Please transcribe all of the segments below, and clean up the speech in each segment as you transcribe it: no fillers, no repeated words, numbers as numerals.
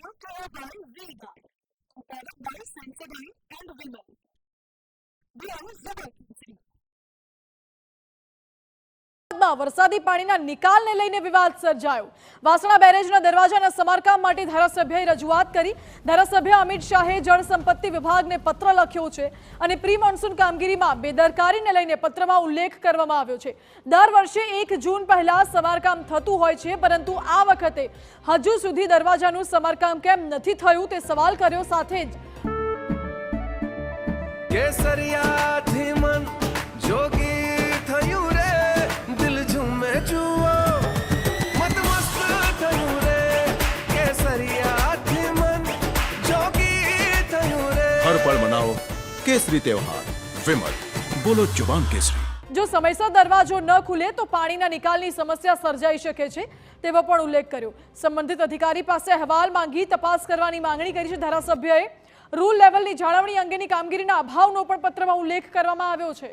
brought to you by Vega, a product by Sensodyne and Vimal. We are Zubal. વરસાદી પાણીના નિકાલને લઈને વિવાદ સર્જાયો. વાસણા બેરેજના દરવાજાના સમારકામ માટે ધારાસભ્યએ રજૂઆત કરી. ધારાસભ્ય અમિત શાહે જળ સંપત્તિ વિભાગને પત્ર લખ્યો છે અને પ્રી મોન્સૂન કામગીરીમાં બેદરકારીને લઈને પત્રમાં ઉલ્લેખ કરવામાં આવ્યો છે. દર વર્ષે 1 જૂન પહેલા સમારકામ થતું હોય છે, પરંતુ આ વખતે હજુ સુધી દરવાજાનું સમારકામ કેમ નથી થયું તે સવાલ કર્યો. સાથે જ કેસરિયાથી મન જોગી થયું રે, દિલ ઝૂમે જુઓ મત મસ્ત થયું રે, કેસરિયાથી મન જોગી થયું રે. હર પળ મનાવો કેસરી તહેવાર. વિમલ, બોલો જુબાન કેસરી. જો સમયસર દરવાજો ન ખુલે તો પાણીના નિકાલની સમસ્યા સર્જાઈ શકે છે તેવો પણ ઉલ્લેખ કર્યો. સંબંધિત અધિકારી પાસે અહેવાલ માંગી તપાસ કરવાની માંગણી કરી છે. ધારાસભ્યએ રૂલ લેવલની જાળવણી અંગેની કામગીરીના અભાવનો પણ પત્રમાં ઉલ્લેખ કરવામાં આવ્યો છે.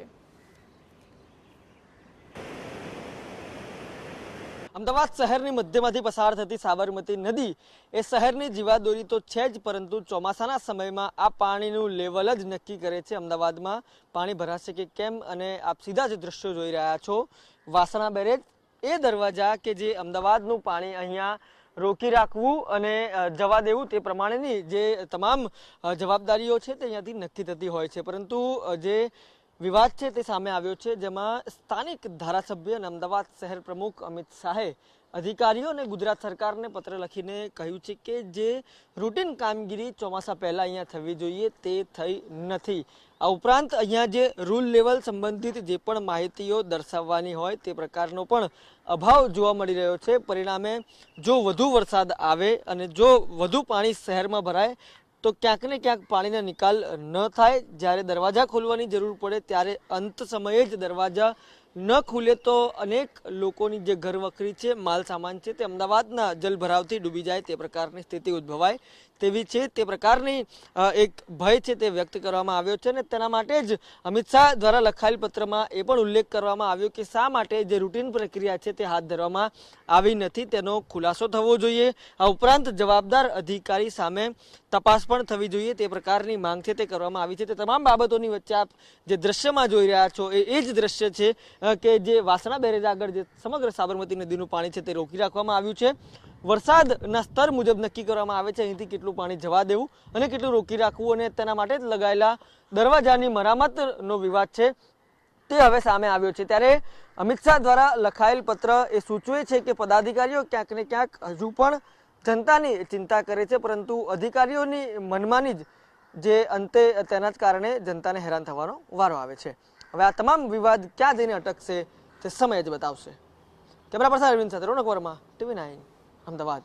અમદાવાદ શહેરની મધ્યમાંથી પસાર થતી સાબરમતી નદી એ શહેરની જીવાદોરી તો છે જ, પરંતુ ચોમાસાના સમયમાં આ પાણીનું લેવલ જ નક્કી કરે છે અમદાવાદમાં પાણી ભરાશે કે કેમ. અને આપ સીધા જ દ્રશ્યો જોઈ રહ્યા છો. વાસણા બેરેજ એ દરવાજા કે જે અમદાવાદનું પાણી અહીંયા રોકી રાખવું અને જવા દેવું તે પ્રમાણેની જે તમામ જવાબદારીઓ છે તે અહીંયાથી નક્કી થતી હોય છે. પરંતુ જે વિવાદ છે તે સામે આવ્યો છે, જેમાં સ્થાનિક ધારાસભ્ય અને અમદાવાદ શહેર પ્રમુખ અમિત શાહે અધિકારીઓ અને ગુજરાત સરકારને પત્ર લખીને કહ્યું છે કે જે રૂટીન કામગીરી ચોમાસા પહેલાં અહીંયા થવી જોઈએ તે થઈ નથી. આ ઉપરાંત અહીંયા જે રૂલ લેવલ સંબંધિત જે પણ માહિતીઓ દર્શાવવાની હોય તે પ્રકારનો પણ અભાવ જોવા મળી રહ્યો છે. પરિણામે જો વધુ વરસાદ આવે અને જો વધુ પાણી શહેરમાં ભરાય તો ક્યાંક ને ક્યાંક પાણીનો નિકાલ ન થાય. જ્યારે દરવાજા ખોલવાની જરૂર પડે ત્યારે અંત સમયે જ દરવાજા ન ખુલે તો અનેક લોકોની જે ઘરવખરી છે, માલ સામાન છે, તે અમદાવાદના જલભરાવથી ડૂબી જાય તે પ્રકારની સ્થિતિ ઉદ્ભવાય તેવી છે. તે પ્રકારની એક ભય છે તે વ્યક્ત કરવામાં આવ્યો છે અને તેના માટે જ અમિત શાહ દ્વારા લખાયેલ પત્રમાં એ પણ ઉલ્લેખ કરવામાં આવ્યો કે શા માટે જે રૂટીન પ્રક્રિયા છે તે હાથ ધરવામાં આવી નથી તેનો ખુલાસો થવો જોઈએ. આ ઉપરાંત જવાબદાર અધિકારી સામે તપાસ પણ થવી જોઈએ તે પ્રકારની માંગ છે તે કરવામાં આવી છે. તે તમામ બાબતોની વચ્ચે આપ જે દ્રશ્યમાં જોઈ રહ્યા છો એ જ દ્રશ્ય છે કે જે વાસણા બેરેજ આગળ જે સમગ્ર સાબરમતી નદીનું પાણી છે તે રોકી રાખવામાં આવ્યું છે. વરસાદના સ્તર મુજબ નક્કી કરવામાં આવે છે અહીંથી કેટલું પાણી જવા દેવું અને કેટલું રોકી રાખવું, અને તેના માટે જ લગાયેલા દરવાજાની મરામતનો વિવાદ છે તે હવે સામે આવ્યો છે. ત્યારે અમિત શાહ દ્વારા લખાયેલ પત્ર એ સૂચવે છે કે પદાધિકારીઓ ક્યાંક ને ક્યાંક હજુ પણ જનતાની ચિંતા કરે છે, પરંતુ અધિકારીઓની મનમાની જ જે અંતે તેના જ કારણે જનતાને હેરાન થવાનો વારો આવે છે. હવે આ તમામ વિવાદ ક્યાં જઈને અટકશે તે સમય જ બતાવશે. કેમેરા પર્સન અરવિંદ સાથે રોનક વર્મા, TV9 અમદાવાદ.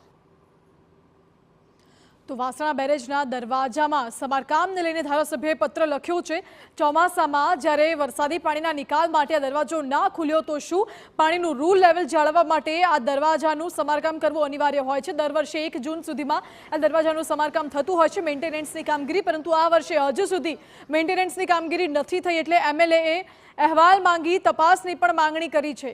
તો વાસણા બેરેજના દરવાજામાં સમારકામને લઈને ધારાસભ્યએ પત્ર લખ્યો છે. ચોમાસામાં જ્યારે વરસાદી પાણીના નિકાલ માટે આ દરવાજો ના ખુલ્યો તો શું પાણીનું રૂલ લેવલ જાળવવા માટે આ દરવાજાનું સમારકામ કરવું અનિવાર્ય હોય છે. દર વર્ષે 1 જૂન સુધીમાં આ દરવાજાનું સમારકામ થતું હોય છે, મેન્ટેનન્સની કામગીરી, પરંતુ આ વર્ષે હજુ સુધી મેન્ટેનન્સની કામગીરી નથી થઈ એટલે MLAએ અહેવાલ માંગી તપાસની પણ માંગણી કરી છે.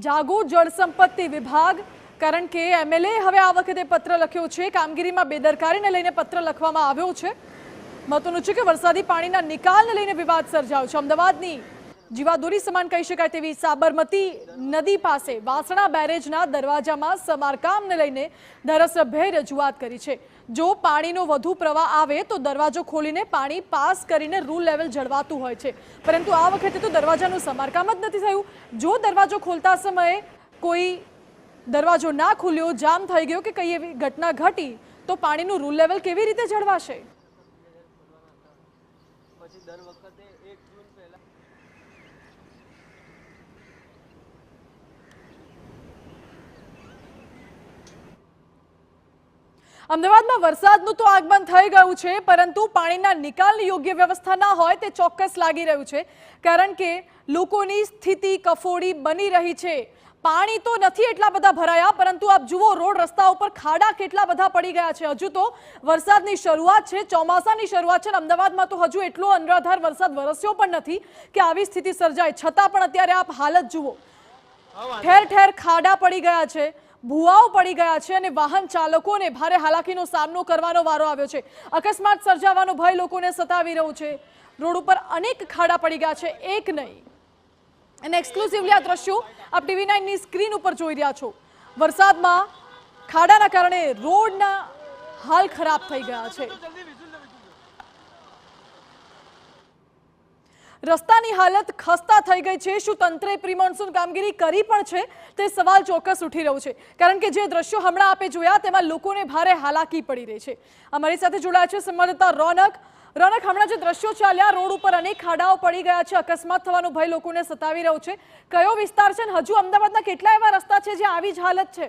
જાગો જળ સંપત્તિ વિભાગ, કારણ કે MLA હવે આ વખતે પત્ર લખ્યો છે. કામગીરીમાં બેદરકારીને લઈને પત્ર લખવામાં આવ્યો છે. મહત્વનું છે કે વરસાદી પાણીના નિકાલને લઈને વિવાદ સર્જાયો છે. અમદાવાદની જીવાદોરી સમાન કહી શકાય તેવી સાબરમતી નદી પાસે વાસણા બેરેજના દરવાજામાં સમારકામને લઈને ધારાસભ્યએ રજૂઆત કરી છે. જો પાણીનો વધુ પ્રવાહ આવે તો દરવાજો ખોલીને પાણી પાસ કરીને રૂલ લેવલ જળવાતું હોય છે, પરંતુ આ વખતે તો દરવાજાનું સમારકામ જ નથી થયું. જો દરવાજો ખોલતા સમયે કોઈ દરવાજો ના ખુલ્યો, જામ થઈ ગયો કે કઈ એવી ઘટના ઘટી તો પાણીનું રૂલ લેવલ કેવી રીતે જળવાશે? અમદાવાદમાં વરસાદનું તો આગમન થઈ ગયું છે, પરંતુ પાણીના નિકાલની યોગ્ય વ્યવસ્થા ના હોય તે ચોક્કસ લાગી રહ્યું છે, કારણ કે લોકોની સ્થિતિ કફોડી બની રહી છે. પાણી તો નથી એટલા બધા ભરાયા, પરંતુ આપ જુઓ રોડ રસ્તા ઉપર ખાડા કેટલા બધા પડી ગયા છે. હજુ તો વરસાદની શરૂઆત છે, ચોમાસાની શરૂઆત છે. અમદાવાદમાં તો હજુ એટલો અનરાધાર વરસાદ વરસ્યો પણ નથી કે આવી સ્થિતિ સર્જાય, છતાં પણ અત્યારે આપ હાલત જુઓ. ઠેર ઠેર ખાડા પડી ગયા છે, ભૂવાઓ પડી ગયા છે અને વાહન ચાલકોને ભારે હાલાકીનો સામનો કરવાનો વારો આવ્યો છે. અકસ્માત સર્જાવાનો ભય લોકોને સતાવી રહ્યો છે. રોડ ઉપર અનેક ખાડા પડી ગયા છે, એક નહીં. અને એક્સક્લુઝિવલી આ દ્રશ્યો આપ TV9 ની સ્ક્રીન ઉપર જોઈ રહ્યા છો. વરસાદમાં ખાડાના કારણે રોડના હાલ ખરાબ થઈ ગયા છે. રસ્તાની હાલત ખસ્તા થઈ ગઈ છે. શું તંત્રે પ્રી મોન્સૂન કામગીરી કરી પણ છે તે સવાલ ચોક્કસ ઉઠી રહ્યો છે, કારણ કે જે દ્રશ્યો હમણાં આપે જોયા તેમાં લોકોને ભારે હાલાકી પડી રહી છે. અમારી સાથે જોડાયા છે સંવાદદાતા રોનક. હમણાં જે દ્રશ્યો ચાલ્યા, રોડ ઉપર અનેક ખાડાઓ પડી ગયા છે, અકસ્માત થવાનો ભય લોકોને સતાવી રહ્યો છે. કયો વિસ્તાર છે અને હજુ અમદાવાદના કેટલા એવા રસ્તા છે જ્યાં આવી જ હાલત છે?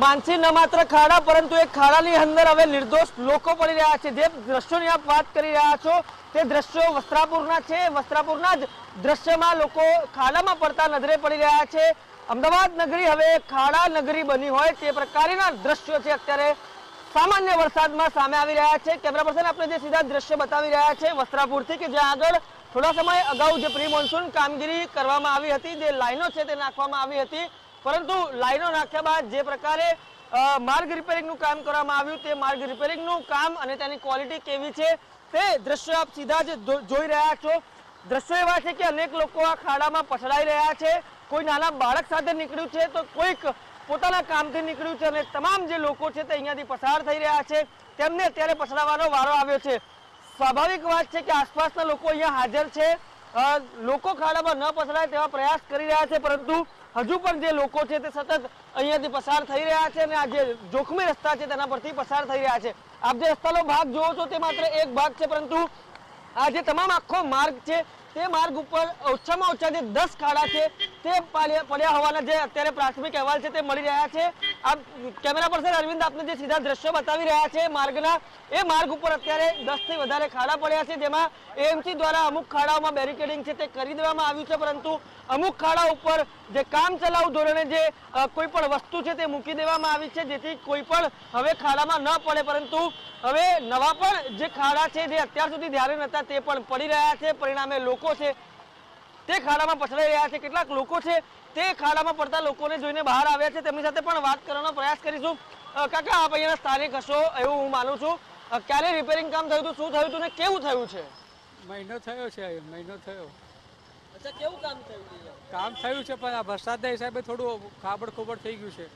માનસી, ન માત્ર ખાડા પરંતુ એ ખાડાની અંદર હવે નિર્દોષ લોકો પડી રહ્યા છે. જે દ્રશ્યોની આપ વાત કરી રહ્યા છો તે દ્રશ્યો વસ્ત્રાપુરના છે. વસ્ત્રાપુરના જ દ્રશ્યમાં લોકો ખાડામાં પડતા નજરે પડી રહ્યા છે. અમદાવાદ નગરી હવે ખાડા નગરી બની હોય તે પ્રકારના દ્રશ્યો છે અત્યારે સામાન્ય વરસાદમાં સામે આવી રહ્યા છે. કેમેરા પર્સન આપણે જે સીધા દ્રશ્ય બતાવી રહ્યા છે વસ્ત્રાપુરથી, કે જ્યાં આગળ થોડા સમય અગાઉ જે પ્રી મોન્સૂન કામગીરી કરવામાં આવી હતી, જે લાઈનો છે તે નાખવામાં આવી હતી, પરંતુ લાઈનો નાખ્યા બાદ જે પ્રકારે માર્ગ રિપેરિંગનું કામ કરવામાં આવ્યું તે માર્ગ રિપેરિંગનું કામ અને તેની ક્વોલિટી કેવી છે તે દ્રશ્યો આપ સીધા જ જોઈ રહ્યા છો. દ્રશ્યો એવા છે કે અનેક લોકો આ ખાડામાં પછડાઈ રહ્યા છે. કોઈ નાના બાળક સાથે નીકળ્યું છે તો કોઈક પોતાના કામથી નીકળ્યું છે અને તમામ જે લોકો છે તે અહીંયાથી પસાર થઈ રહ્યા છે. તેમને અત્યારે પછડાવવાનો વારો આવ્યો છે. સ્વાભાવિક વાત છે કે આસપાસના લોકો અહીંયા હાજર છે. લોકો ખાડામાં ન પછડાય તેવા પ્રયાસ કરી રહ્યા છે, પરંતુ હજુ પણ જે લોકો છે તે સતત અહીંયાથી પસાર થઈ રહ્યા છે અને આ જે જોખમી રસ્તા છે તેના પરથી પસાર થઈ રહ્યા છે. આપ જે રસ્તાનો ભાગ જોવો છો તે માત્ર એક ભાગ છે, પરંતુ આ જે તમામ આખો માર્ગ છે તે માર્ગ ઉપર ઓછામાં ઓછા જે 10 ખાડા છે તે પડ્યા હોવાના જે અત્યારે પ્રાથમિક અહેવાલ છે તે મળી રહ્યા છે. આ કેમેરા પર્સન અરવિંદ આપને જે સીધા દ્રશ્યો બતાવી રહ્યા છે માર્ગના, એ માર્ગ ઉપર અત્યારે 10 થી વધારે ખાડા પડ્યા છે, જેમાં એએમસી દ્વારા અમુક ખાડાઓમાં બેરિકેડિંગ છે તે કરી દેવામાં આવ્યું છે, પરંતુ અમુક ખાડા ઉપર જે કામ ચલાઉ ધોરણે જે કોઈ પણ વસ્તુ છે તે મૂકી દેવામાં આવી છે, જેથી કોઈ પણ હવે ખાડામાં ન પડે. પરંતુ હવે નવા પણ જે ખાડા છે જે અત્યાર સુધી ધ્યાને નહોતા તે પણ પડી રહ્યા છે. પરિણામે લોકો છે તે ખાડામાં પછડાઈ રહ્યા છે. કેટલાક લોકો છે તે ખાડામાં પડતા લોકોને જોઈને બહાર આવ્યા છે. તેમની સાથે પણ વાત કરવાનો પ્રયાસ કરીશું. કાકા, આપ અહીંયાના સ્થાનિક હશો એવું હું માનું છું. ક્યારે રિપેરિંગ કામ થયું હતું, શું થયું હતું ને કેવું થયું છે? મહિનો થયો છે. મહિનો થયો. અચ્છા, કેવું કામ થયું છે? કામ થયું છે પણ આ વરસાદના હિસાબે થોડું ખાબડ ખોબડ થઈ ગયું છે.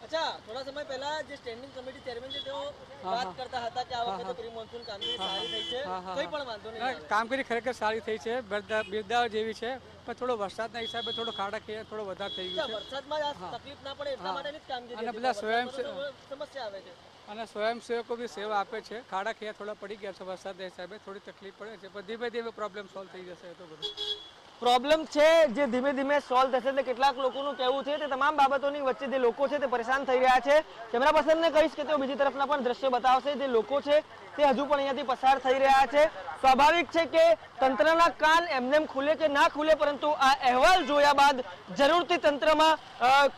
અચ્છા, થોડા સમય પહેલા જે સ્ટેન્ડિંગ કમિટી ચેરમેન છે તેઓ વાત કરતા હતા કે આ વખતે પ્રી મોન્સૂન કામગીરી સારી થઈ છે, કોઈ પણ વાંધો નહીં આવે. કામગીરી ખરેખર સારી થઈ છે, બિરદાવ જેવી છે, પણ થોડો વરસાદના હિસાબે થોડો ખાડા થોડો વધારે થઈ ગયું છે. વરસાદમાં આ તકલીફ ના પડે એટલા માટેની જ કામગીરી અને હતી. બધા સમસ્યા આવે છે અને સ્વયંસેવકો બી સેવા આપે છે. ખાડા ખિયા થોડા પડી ગયા છે વરસાદના હિસાબે, થોડી તકલીફ પડે છે, પણ ધીમે ધીમે પ્રોબ્લેમ સોલ્વ થઈ જશે. તો બધું પ્રોબ્લેમ છે જે ધીમે ધીમે સોલ્વ થશે. તે કેટલાક લોકોનું કહેવું છે તે તમામ બાબતોની વચ્ચે જે લોકો છે તે પરેશાન થઈ રહ્યા છે. કેમેરા પર્સનને કહીશ કે તેઓ બીજી તરફના પણ દ્રશ્ય બતાવશે. જે લોકો છે તે હજુ પણ અહીંયાથી પસાર થઈ રહ્યા છે. સ્વાભાવિક છે કે તંત્રના કાન એમનેમ ખુલે કે ના ખુલે, પરંતુ આ અહેવાલ જોયા બાદ જરૂરથી તંત્રમાં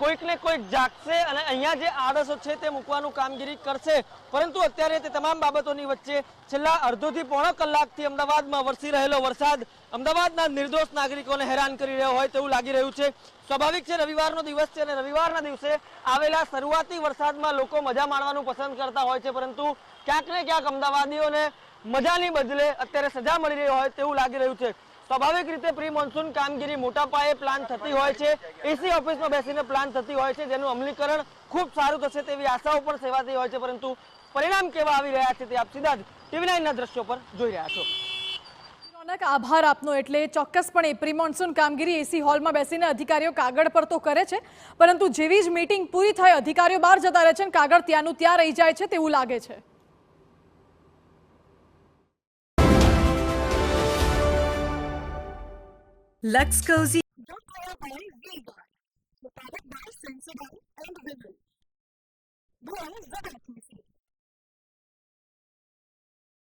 કોઈક ને કોઈક જાગશે અને અહીંયા જે આડસો છે તે મૂકવાનું કામગીરી કરશે. પરંતુ અત્યારે તે તમામ બાબતોની વચ્ચે છેલ્લા અડધોથી પોણો કલાકથી અમદાવાદમાં વરસી રહેલો વરસાદ અમદાવાદના નિર્દોષ નાગરિકોને હેરાન કરી રહ્યો હોય તેવું લાગી રહ્યું છે. સ્વાભાવિક છે, રવિવારનો દિવસ છે અને રવિવારના દિવસે આવેલા શરૂઆતી વરસાદમાં લોકો મજા માણવાનું પસંદ કરતા હોય છે, પરંતુ ક્યાંક ને ક્યાંક અમદાવાદીઓને મજાની બદલે અત્યારે સજા મળી રહી હોય તેવું લાગી રહ્યું છે. સ્વાભાવિક રીતે પ્રી મોન્સૂન કામગીરી મોટા પાયે પ્લાન થતી હોય છે, એસી ઓફિસમાં બેસીને પ્લાન થતી હોય છે, જેનું અમલીકરણ ખૂબ સારું થશે તેવી આશાઓ પણ સેવાતી હોય છે, પરંતુ પરિણામ કેવા આવી રહ્યા છે તે આપ સીધા જ TV9ના દ્રશ્યો પર જોઈ રહ્યા છો. આભાર આપનો. એટલે ચોક્કસપણે પ્રી મોન્સૂન કામગીરી એસી હોલમાં બેસીને અધિકારીઓ કાગળ પર તો કરે છે, પરંતુ જેવી જ મીટિંગ પૂરી થાય અધિકારીઓ બહાર જતા રહે છે અને કાગળ ત્યાંનું ત્યાં રહી જાય છે તેવું લાગે છે. Lux Cozy. by Viva. Prepared by Sensodyne and Women. Brand the Atmosphere.